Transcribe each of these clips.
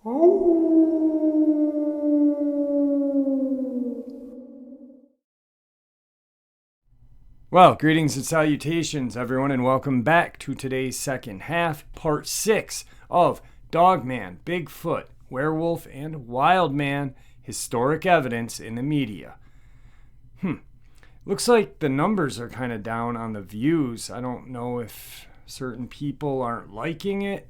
Well, greetings and salutations, everyone, and welcome back to today's second half, part 6 of Dogman, Bigfoot, Werewolf, and Wildmen, Historic Evidence in the Media. Looks like the numbers are kind of down on the views. I don't know if certain people aren't liking it,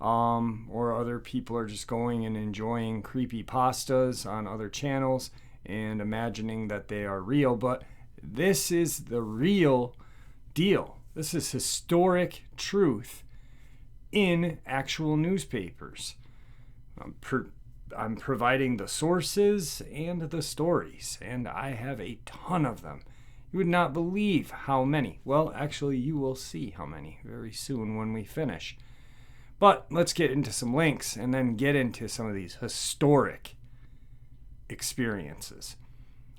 or other people are just going and enjoying creepy pastas on other channels and imagining that they are real, but this is the real deal. This is historic truth in actual newspapers. I'm providing the sources and the stories, and I have a ton of them. You would not believe how many. Well, actually, you will see how many very soon when we finish. But let's get into some links and then get into some of these historic experiences.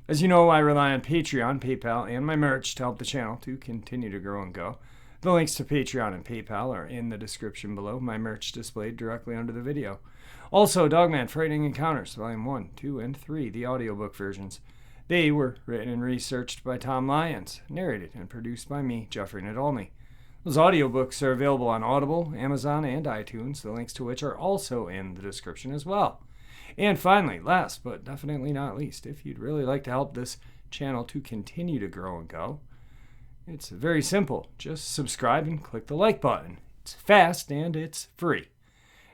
As you know, I rely on Patreon, PayPal, and my merch to help the channel to continue to grow and go. The links to Patreon and PayPal are in the description below, my merch displayed directly under the video. Also, Dogman Frightening Encounters, Volume 1, 2, and 3, the audiobook versions. They were written and researched by Tom Lyons, narrated and produced by me, Jeffrey Nadolny. Those audiobooks are available on Audible, Amazon, and iTunes, the links to which are also in the description as well. And finally, last but definitely not least, if you'd really like to help this channel to continue to grow and go, it's very simple. Just subscribe and click the like button. It's fast and it's free.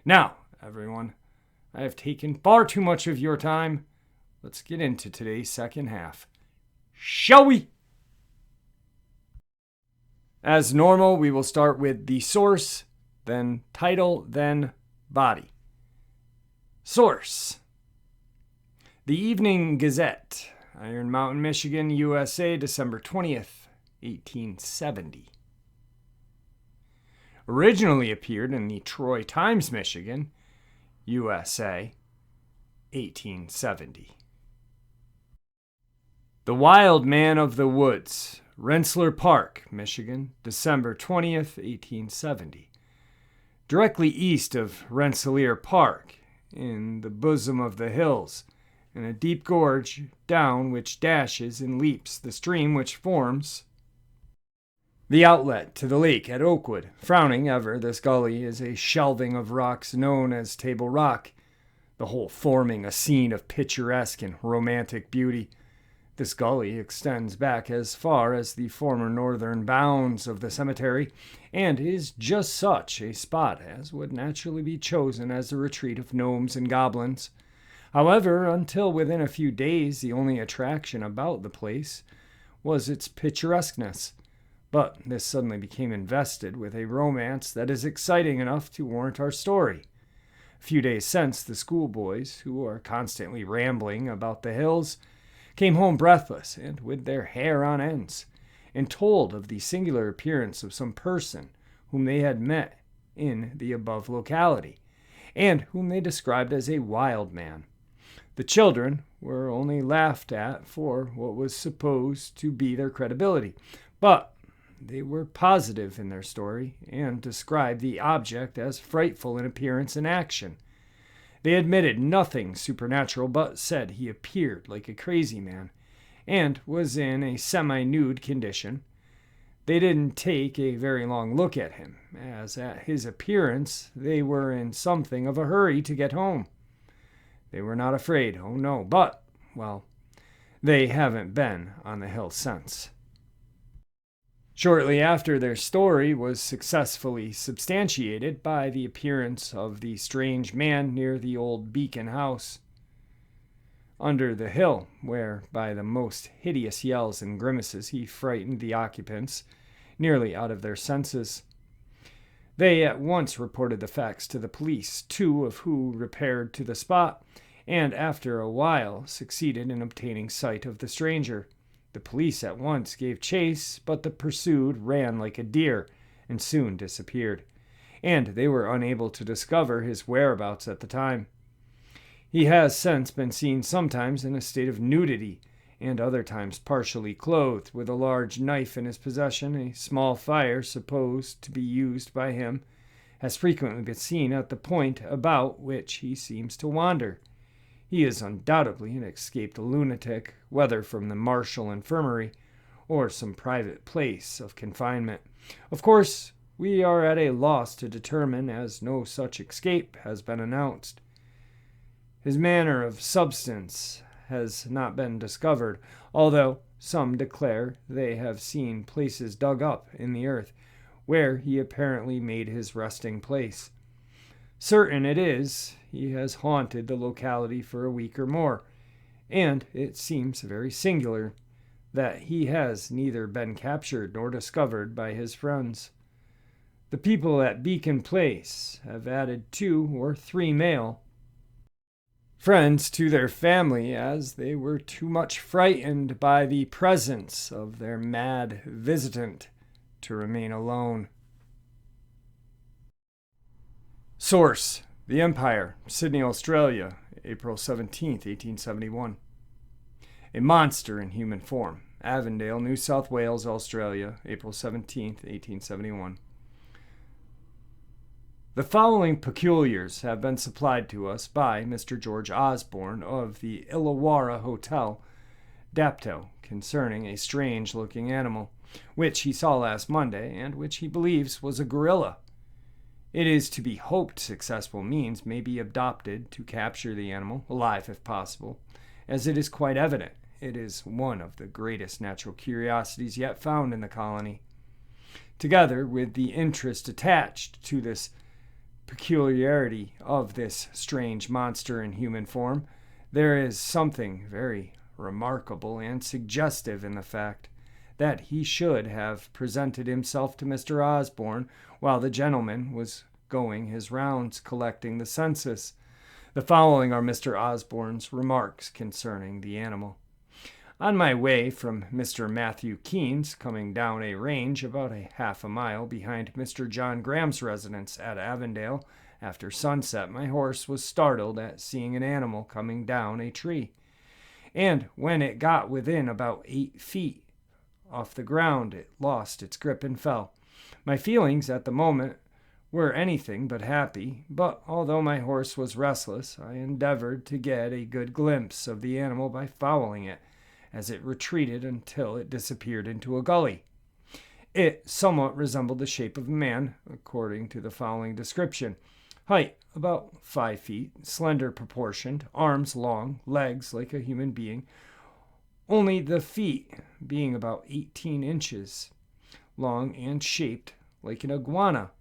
Now, everyone, I have taken far too much of your time. Let's get into today's second half. Shall we? As normal, we will start with the source, then title, then body. Source: The Evening Gazette, Iron Mountain, Michigan, USA, December 20th, 1870. Originally appeared in the Troy Times, Michigan, USA, 1870. The Wild Man of the Woods, Rensselaer Park, Michigan, December 20th, 1870. Directly east of Rensselaer Park, in the bosom of the hills, in a deep gorge down which dashes and leaps the stream which forms the outlet to the lake at Oakwood. Frowning ever, this gully is a shelving of rocks known as Table Rock, the whole forming a scene of picturesque and romantic beauty. This gully extends back as far as the former northern bounds of the cemetery, and is just such a spot as would naturally be chosen as the retreat of gnomes and goblins. However, until within a few days, the only attraction about the place was its picturesqueness. But this suddenly became invested with a romance that is exciting enough to warrant our story. A few days since, the schoolboys, who are constantly rambling about the hills, came home breathless and with their hair on ends, and told of the singular appearance of some person whom they had met in the above locality, and whom they described as a wild man. The children were only laughed at for what was supposed to be their credibility, but they were positive in their story, and described the object as frightful in appearance and action. They admitted nothing supernatural, but said he appeared like a crazy man, and was in a semi-nude condition. They didn't take a very long look at him, as at his appearance they were in something of a hurry to get home. They were not afraid, oh no, but, well, they haven't been on the hill since. Shortly after, their story was successfully substantiated by the appearance of the strange man near the old Beacon House, under the hill, where, by the most hideous yells and grimaces, he frightened the occupants nearly out of their senses. They at once reported the facts to the police, 2 of who repaired to the spot, and after a while succeeded in obtaining sight of the stranger. The police at once gave chase, but the pursued ran like a deer and soon disappeared, and they were unable to discover his whereabouts at the time. He has since been seen sometimes in a state of nudity, and other times partially clothed, with a large knife in his possession, a small fire supposed to be used by him, has frequently been seen at the point about which he seems to wander. He is undoubtedly an escaped lunatic, whether from the Marshall Infirmary or some private place of confinement. Of course, we are at a loss to determine, as no such escape has been announced. His manner of substance has not been discovered, although some declare they have seen places dug up in the earth where he apparently made his resting place. Certain it is, he has haunted the locality for a week or more, and it seems very singular that he has neither been captured nor discovered by his friends. The people at Beacon Place have added 2 or 3 male friends to their family, as they were too much frightened by the presence of their mad visitant to remain alone. Source: The Empire, Sydney, Australia, April 17, 1871. A monster in human form, Avondale, New South Wales, Australia, April 17, 1871. The following peculiars have been supplied to us by Mr. George Osborne of the Illawarra Hotel, Dapto, concerning a strange-looking animal, which he saw last Monday, and which he believes was a gorilla. It is to be hoped successful means may be adopted to capture the animal, alive if possible, as it is quite evident it is one of the greatest natural curiosities yet found in the colony. Together with the interest attached to this peculiarity of this strange monster in human form, there is something very remarkable and suggestive in the fact that he should have presented himself to Mr. Osborne while the gentleman was going his rounds collecting the census. The following are Mr. Osborne's remarks concerning the animal. On my way from Mr. Matthew Keene's, coming down a range about a half a mile behind Mr. John Graham's residence at Avondale, after sunset, my horse was startled at seeing an animal coming down a tree, and when it got within about 8 feet off the ground, it lost its grip and fell. My feelings at the moment were anything but happy, but although my horse was restless, I endeavored to get a good glimpse of the animal by following it, as it retreated until it disappeared into a gully. It somewhat resembled the shape of a man, according to the following description. Height, about 5 feet, slender proportioned, arms long, legs like a human being, only the feet being about 18 inches long and shaped like an iguana,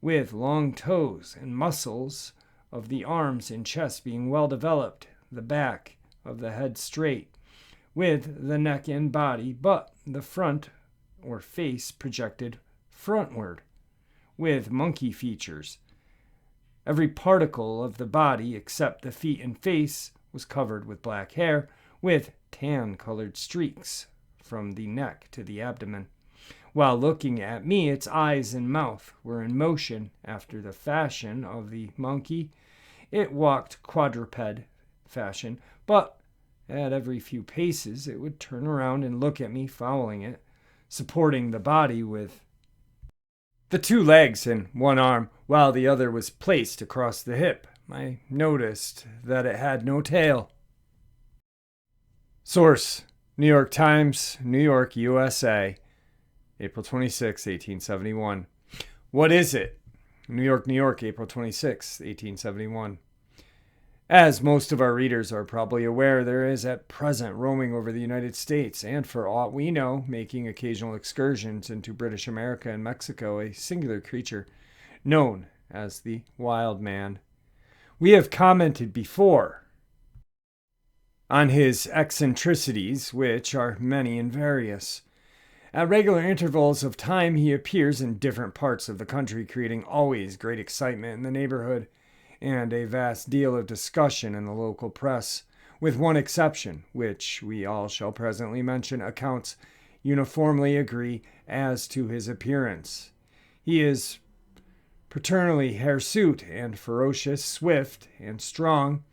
with long toes and muscles of the arms and chest being well developed, the back of the head straight, with the neck and body, but the front or face projected frontward, with monkey features. Every particle of the body, except the feet and face, was covered with black hair, with tan-colored streaks from the neck to the abdomen. While looking at me, its eyes and mouth were in motion after the fashion of the monkey. It walked quadruped fashion, but at every few paces it would turn around and look at me, following it, supporting the body with the 2 legs and 1 arm, while the other was placed across the hip. I noticed that it had no tail. Source: New York Times, New York, USA, April 26, 1871. What is it? New York, New York, April 26, 1871. As most of our readers are probably aware, there is at present roaming over the United States, and for aught we know, making occasional excursions into British America and Mexico, a singular creature known as the Wildman. We have commented before on his eccentricities, which are many and various. At regular intervals of time, he appears in different parts of the country, creating always great excitement in the neighborhood and a vast deal of discussion in the local press, with one exception, which we all shall presently mention. Accounts uniformly agree as to his appearance. He is paternally hirsute and ferocious, swift and strong.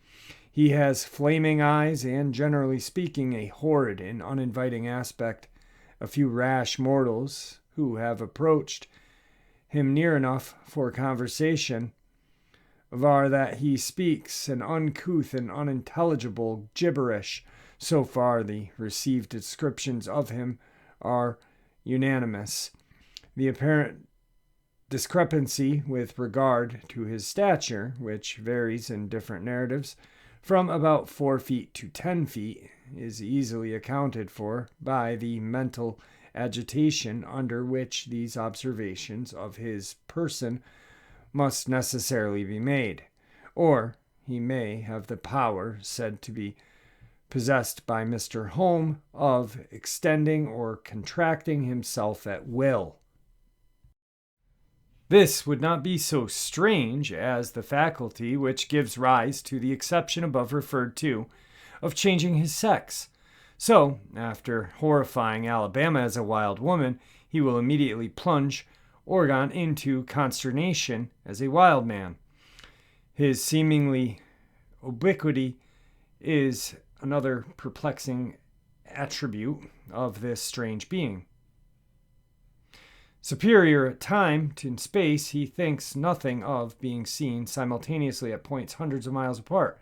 He has flaming eyes and, generally speaking, a horrid and uninviting aspect. A few rash mortals who have approached him near enough for conversation, var that he speaks an uncouth and unintelligible gibberish. So far, the received descriptions of him are unanimous. The apparent discrepancy with regard to his stature, which varies in different narratives from about 4 feet to 10 feet, is easily accounted for by the mental agitation under which these observations of his person must necessarily be made, or he may have the power said to be possessed by Mr. Home of extending or contracting himself at will. This would not be so strange as the faculty which gives rise to the exception above referred to of changing his sex. So, after horrifying Alabama as a wild woman, he will immediately plunge Oregon into consternation as a wild man. His seemingly ubiquity is another perplexing attribute of this strange being. Superior at time to space, he thinks nothing of being seen simultaneously at points hundreds of miles apart.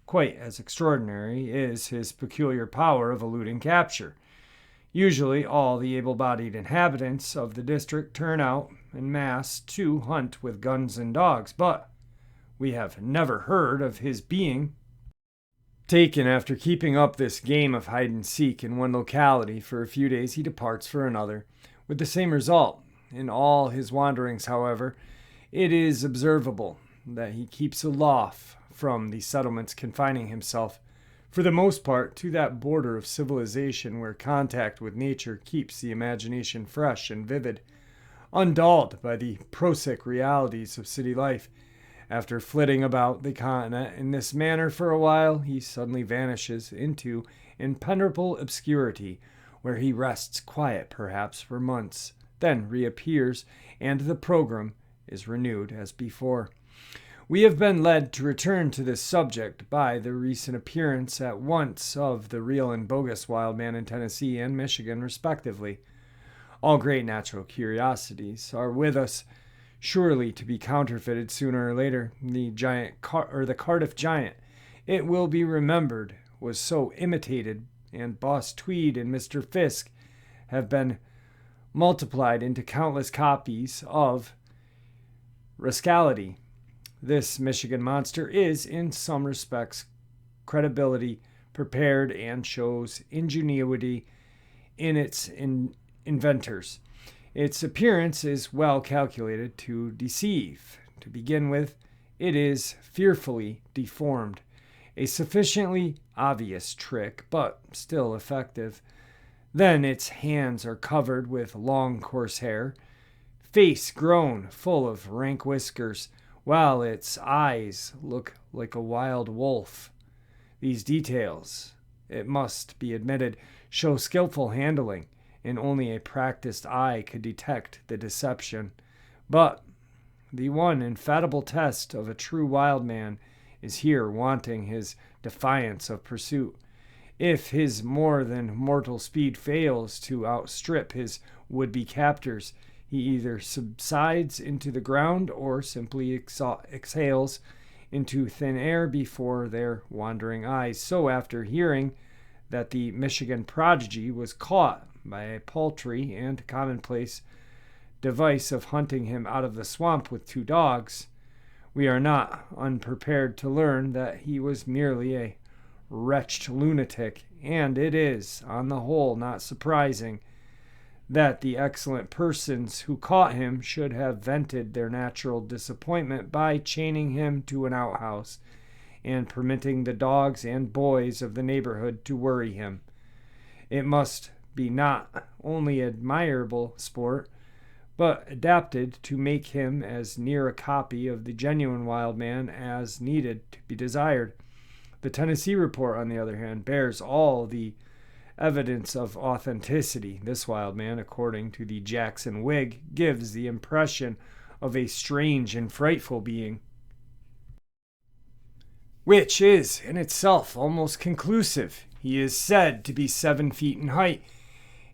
Quite as extraordinary is his peculiar power of eluding capture. Usually all the able-bodied inhabitants of the district turn out en masse to hunt with guns and dogs, but we have never heard of his being taken after keeping up this game of hide-and-seek in one locality. For a few days he departs for another, with the same result. In all his wanderings, however, it is observable that he keeps aloof from the settlements, confining himself, for the most part, to that border of civilization where contact with nature keeps the imagination fresh and vivid, undulled by the prosaic realities of city life. After flitting about the continent in this manner for a while, he suddenly vanishes into impenetrable obscurity, where he rests quiet perhaps for months, then reappears, and the program is renewed as before. We have been led to return to this subject by the recent appearance at once of the real and bogus wild man in Tennessee and Michigan, respectively. All great natural curiosities are with us, surely to be counterfeited sooner or later. The Cardiff giant, it will be remembered, was so imitated, and Boss Tweed and Mr. Fisk have been multiplied into countless copies of rascality. This Michigan monster is, in some respects, credibility prepared and shows ingenuity in its inventors. Its appearance is well calculated to deceive. To begin with, it is fearfully deformed, a sufficiently obvious trick, but still effective. Then its hands are covered with long coarse hair, face grown full of rank whiskers, while its eyes look like a wild wolf. These details, it must be admitted, show skillful handling, and only a practiced eye could detect the deception. But the one infallible test of a true wild man is here wanting: his defiance of pursuit. If his more than mortal speed fails to outstrip his would-be captors, he either subsides into the ground or simply exhales into thin air before their wandering eyes. So, after hearing that the Michigan prodigy was caught by a paltry and commonplace device of hunting him out of the swamp with 2 dogs, we are not unprepared to learn that he was merely a wretched lunatic, and it is, on the whole, not surprising that the excellent persons who caught him should have vented their natural disappointment by chaining him to an outhouse and permitting the dogs and boys of the neighborhood to worry him. It must be not only admirable sport, but adapted to make him as near a copy of the genuine wild man as needed to be desired. The Tennessee report, on the other hand, bears all the evidence of authenticity. This wild man, according to the Jackson Whig, gives the impression of a strange and frightful being, which is in itself almost conclusive. He is said to be 7 feet in height,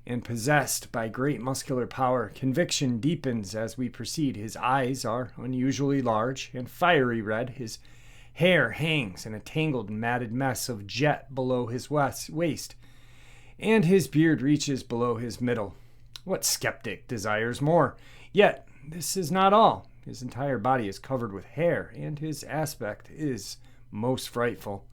and possessed by great muscular power. Conviction deepens as we proceed. His eyes are unusually large and fiery red. His hair hangs in a tangled, matted mess of jet below his waist, and his beard reaches below his middle. What skeptic desires more? Yet, this is not all. His entire body is covered with hair, and his aspect is most frightful.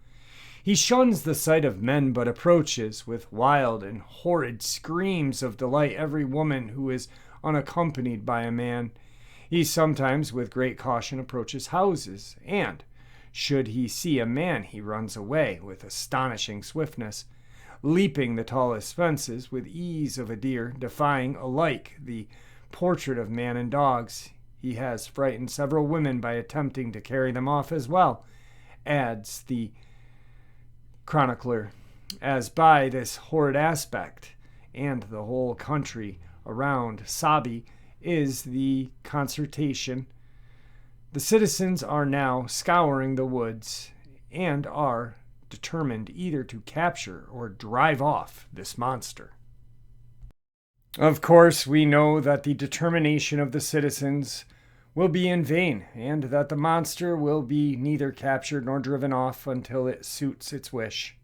He shuns the sight of men, but approaches with wild and horrid screams of delight every woman who is unaccompanied by a man. He sometimes, with great caution, approaches houses, and, should he see a man, he runs away with astonishing swiftness, leaping the tallest fences with ease of a deer, defying alike the portrait of man and dogs. He has frightened several women by attempting to carry them off as well, adds the chronicler, as by this horrid aspect, and the whole country around Sabi is the concertation. The citizens are now scouring the woods and are determined either to capture or drive off this monster. Of course, we know that the determination of the citizens will be in vain, and that the monster will be neither captured nor driven off until it suits its wish.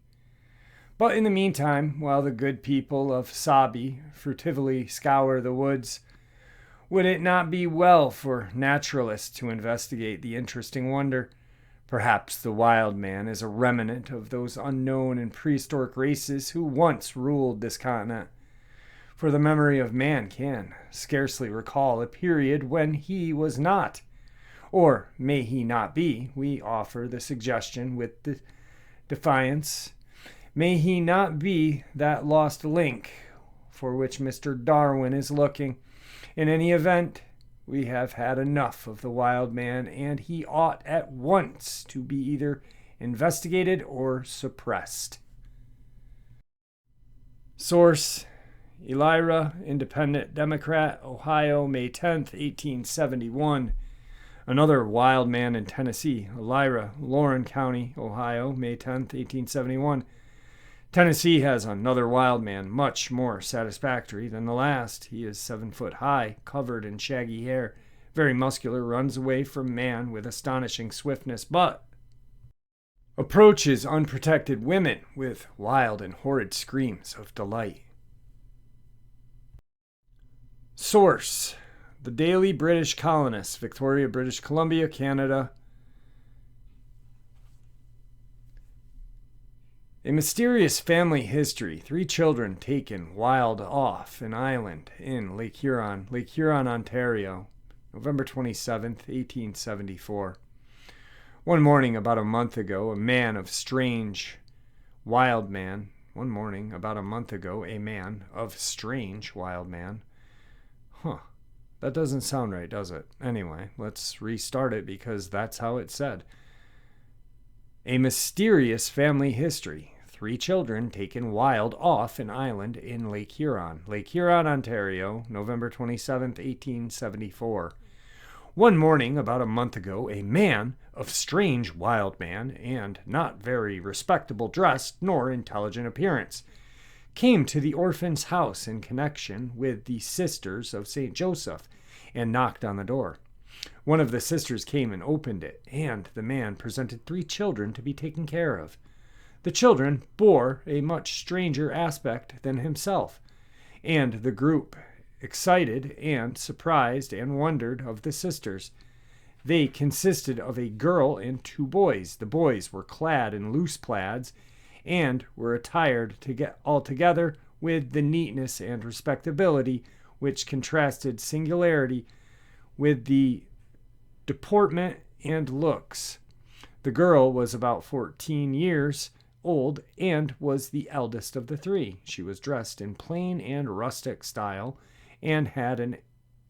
But in the meantime, while the good people of Sabi furtively scour the woods, would it not be well for naturalists to investigate the interesting wonder? Perhaps the wild man is a remnant of those unknown and prehistoric races who once ruled this continent. For the memory of man can scarcely recall a period when he was not. Or may he not be? We offer the suggestion with the defiance. May he not be that lost link for which Mr. Darwin is looking? In any event, we have had enough of the wild man, and he ought at once to be either investigated or suppressed. Source: Elira, Independent Democrat, Ohio, May 10th, 1871. Another wild man in Tennessee, Elira, Loren County, Ohio, May 10th, 1871. Tennessee has another wild man, much more satisfactory than the last. He is 7 foot high, covered in shaggy hair, very muscular, runs away from man with astonishing swiftness, but approaches unprotected women with wild and horrid screams of delight. Source: The Daily British Colonist, Victoria, British Columbia, Canada. A mysterious family history. 3 children taken wild off an island in Lake Huron, Ontario, November 27th, 1874. One morning about a month ago, a man of strange wild man. That doesn't sound right, does it? Anyway, let's restart it because that's how it's said. A mysterious family history. 3 children taken wild off an island in Lake Huron, Ontario, November 27th, 1874. One morning, about a month ago, a man of strange wild man and not very respectable dress nor intelligent appearance came to the orphan's house in connection with the Sisters of St. Joseph and knocked on the door. One of the sisters came and opened it, and the man presented 3 children to be taken care of. The children bore a much stranger aspect than himself, and the group excited and surprised and wondered of the sisters. They consisted of a girl and 2 boys. The boys were clad in loose plaids and were attired altogether with the neatness and respectability which contrasted singularity with the deportment and looks. The girl was about 14 years old and was the eldest of the 3. She was dressed in plain and rustic style and had an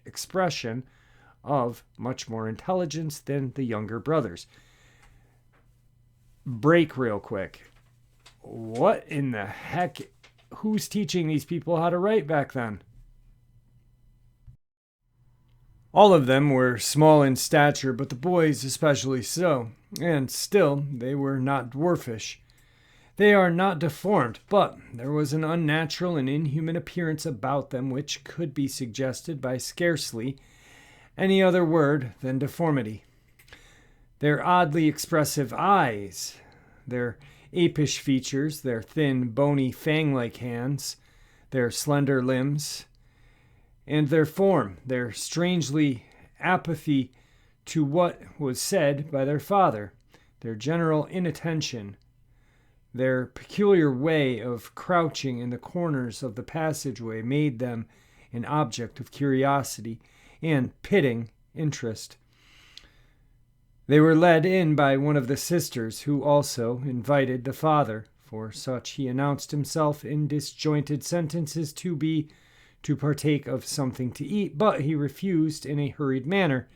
expression of much more intelligence than the younger brothers. Break real quick. What in the heck? Who's teaching these people how to write back then? All of them were small in stature, but the boys especially so, and still they were not dwarfish. They are not deformed, but there was an unnatural and inhuman appearance about them which could be suggested by scarcely any other word than deformity. Their oddly expressive eyes, their apish features, their thin, bony, fang-like hands, their slender limbs, and their form, their strangely apathy to what was said by their father, their general inattention, their peculiar way of crouching in the corners of the passageway made them an object of curiosity and pitying interest. They were led in by one of the sisters, who also invited the father, for such he announced himself in disjointed sentences to be, to partake of something to eat, but he refused in a hurried manner,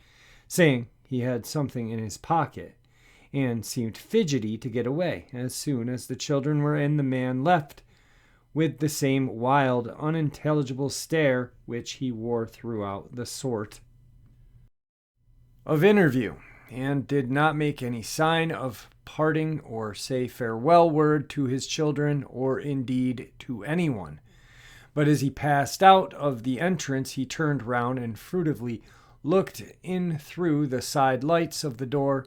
saying he had something in his pocket, and seemed fidgety to get away. As soon as the children were in, the man left, with the same wild, unintelligible stare which he wore throughout the sort of interview, and did not make any sign of parting or say farewell word to his children, or indeed to anyone. But as he passed out of the entrance, he turned round and furtively looked in through the side lights of the door.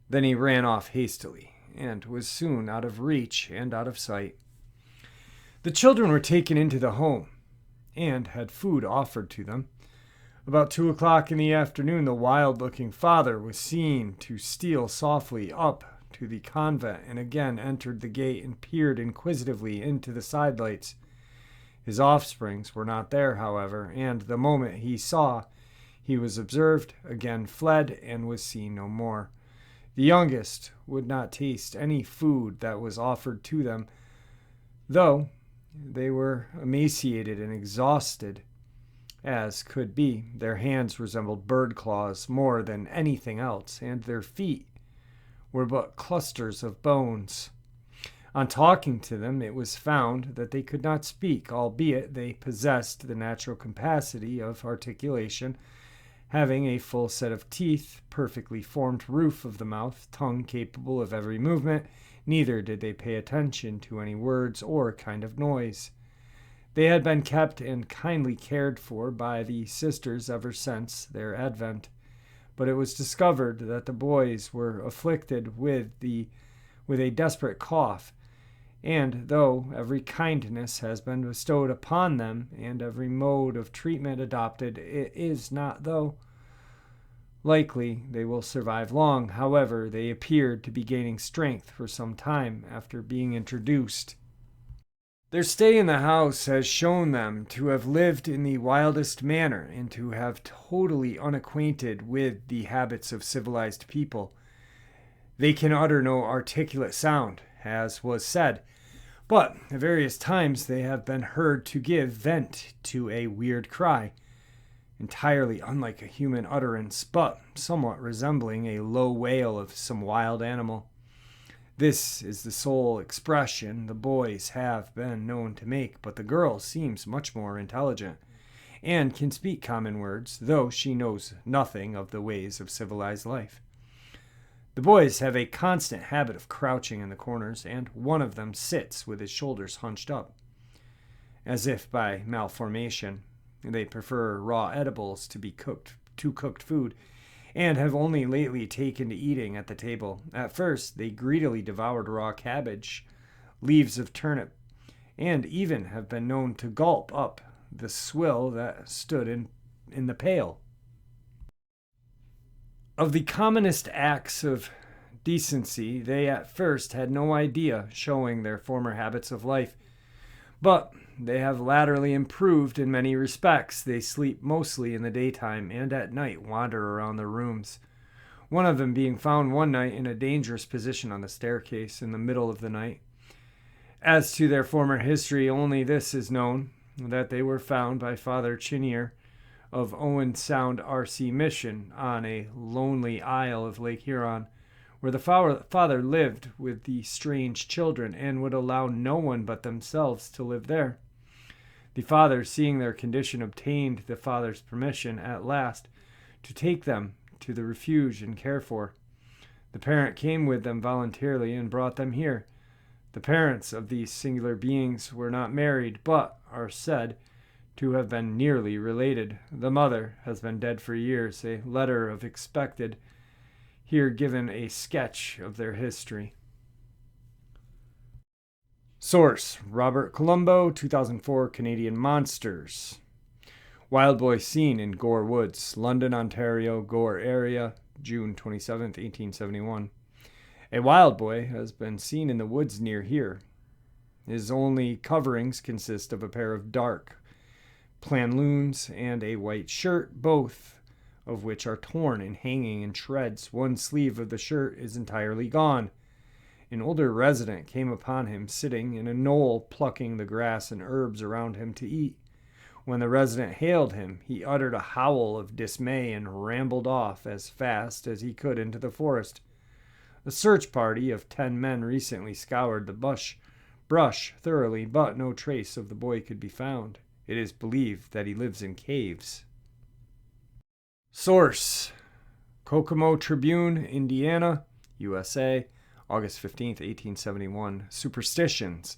Then he ran off hastily, and was soon out of reach and out of sight. The children were taken into the home, and had food offered to them. About 2:00 in the afternoon, the wild-looking father was seen to steal softly up to the convent, and again entered the gate and peered inquisitively into the side lights. His offsprings were not there, however, and the moment he saw he was observed, again fled, and was seen no more. The youngest would not taste any food that was offered to them, though they were emaciated and exhausted as could be. Their hands resembled bird claws more than anything else, and their feet were but clusters of bones. On talking to them, it was found that they could not speak, albeit they possessed the natural capacity of articulation, having a full set of teeth, perfectly formed roof of the mouth, tongue capable of every movement. Neither did they pay attention to any words or kind of noise. They had been kept and kindly cared for by the sisters ever since their advent, but it was discovered that the boys were afflicted with a desperate cough, and though every kindness has been bestowed upon them, and every mode of treatment adopted, it is not, though likely, they will survive long. However, they appeared to be gaining strength for some time after being introduced. Their stay in the house has shown them to have lived in the wildest manner, and to have totally unacquainted with the habits of civilized people. They can utter no articulate sound, as was said, but at various times they have been heard to give vent to a weird cry, entirely unlike a human utterance, but somewhat resembling a low wail of some wild animal. This is the sole expression the boys have been known to make, but the girl seems much more intelligent, and can speak common words, though she knows nothing of the ways of civilized life. The boys have a constant habit of crouching in the corners, and one of them sits with his shoulders hunched up, as if by malformation. They prefer raw edibles to cooked food, and have only lately taken to eating at the table. At first, they greedily devoured raw cabbage, leaves of turnip, and even have been known to gulp up the swill that stood in the pail. Of the commonest acts of decency, they at first had no idea, showing their former habits of life, but they have latterly improved in many respects. They sleep mostly in the daytime, and at night wander around their rooms, one of them being found one night in a dangerous position on the staircase in the middle of the night. As to their former history, only this is known, that they were found by Father Chenier of Owen Sound R.C. Mission on a lonely isle of Lake Huron, where the father lived with the strange children, and would allow no one but themselves to live there. The father, seeing their condition, obtained the father's permission at last to take them to the refuge and care for. The parent came with them voluntarily and brought them here. The parents of these singular beings were not married, but are said to have been nearly related. The mother has been dead for years. A letter of expected, here given a sketch of their history. Source: Robert Colombo, 2004, Canadian Monsters. Wild boy seen in Gore Woods, London, Ontario, Gore area, June 27, 1871. A wild boy has been seen in the woods near here. His only coverings consist of a pair of dark pantaloons and a white shirt, both of which are torn and hanging in shreds. One sleeve of the shirt is entirely gone. An older resident came upon him sitting in a knoll plucking the grass and herbs around him to eat. When the resident hailed him, he uttered a howl of dismay and rambled off as fast as he could into the forest. A search party of 10 men recently scoured the brush thoroughly, but no trace of the boy could be found. It is believed that he lives in caves. Source: Kokomo Tribune, Indiana, USA, August 15th, 1871. Superstitions.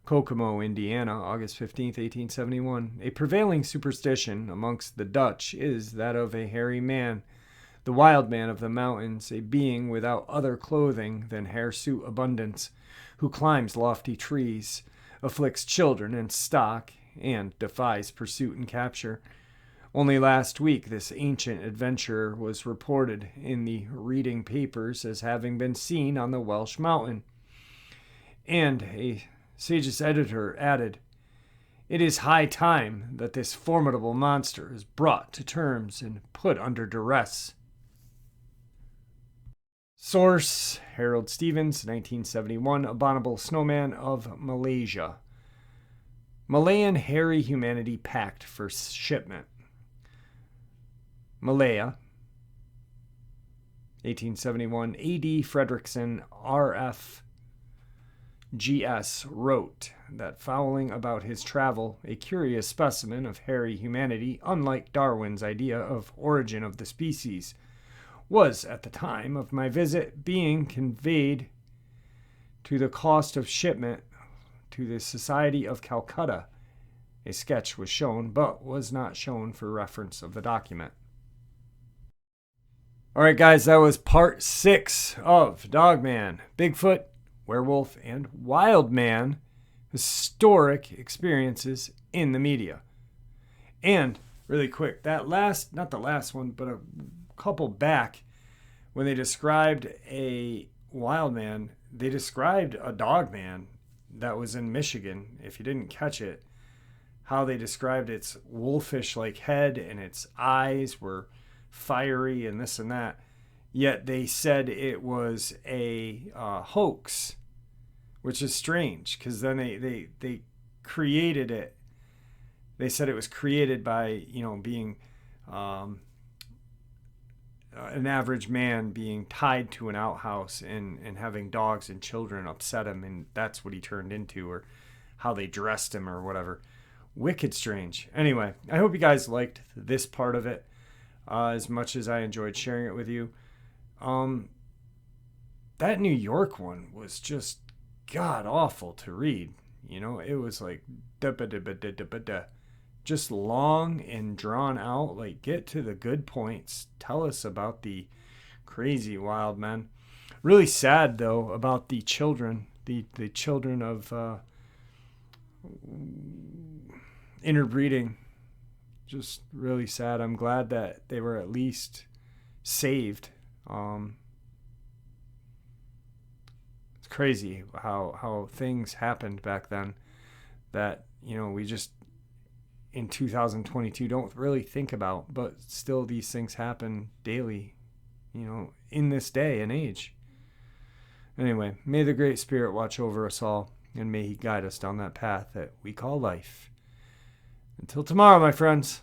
Kokomo, Indiana, August 15th, 1871. A prevailing superstition amongst the Dutch is that of a hairy man, the wild man of the mountains, a being without other clothing than hirsute abundance, who climbs lofty trees, afflicts children and stock, and defies pursuit and capture. Only last week this ancient adventurer was reported in the reading papers as having been seen on the Welsh mountain. And a sagest editor added, "It is high time that this formidable monster is brought to terms and put under duress." Source: Harold Stevens, 1971, Abominable Snowman of Malaysia. Malayan hairy humanity packed for shipment. Malaya, 1871, A.D. Fredrickson, R.F. G.S. wrote that following about his travel, a curious specimen of hairy humanity, unlike Darwin's idea of origin of the species, was at the time of my visit being conveyed to the cost of shipment to the Society of Calcutta. A sketch was shown, but was not shown for reference of the document. Alright guys, that was part 6 of Dogman, Bigfoot, Werewolf, and Wildman historic experiences in the media. And really quick, that last, not the last one, but a couple back, when they described a wild man, they described a dogman that was in Michigan. If you didn't catch it, how they described its wolfish-like head and its eyes were fiery and this and that. Yet they said it was a hoax, which is strange because then they created it. They said it was created by, being an average man being tied to an outhouse and having dogs and children upset him, and that's what he turned into, or how they dressed him or whatever. Wicked strange. Anyway, I hope you guys liked this part of it as much as I enjoyed sharing it with you. That New York one was just god awful to read. It was like just long and drawn out. Like, get to the good points. Tell us about the crazy wild men. Really sad though about the children, the children of interbreeding. Just really sad. I'm glad that they were at least saved. It's crazy how things happened back then that we just in 2022 don't really think about, but still these things happen daily, in this day and age. Anyway, may the Great Spirit watch over us all, and may He guide us down that path that we call life. Until tomorrow, my friends.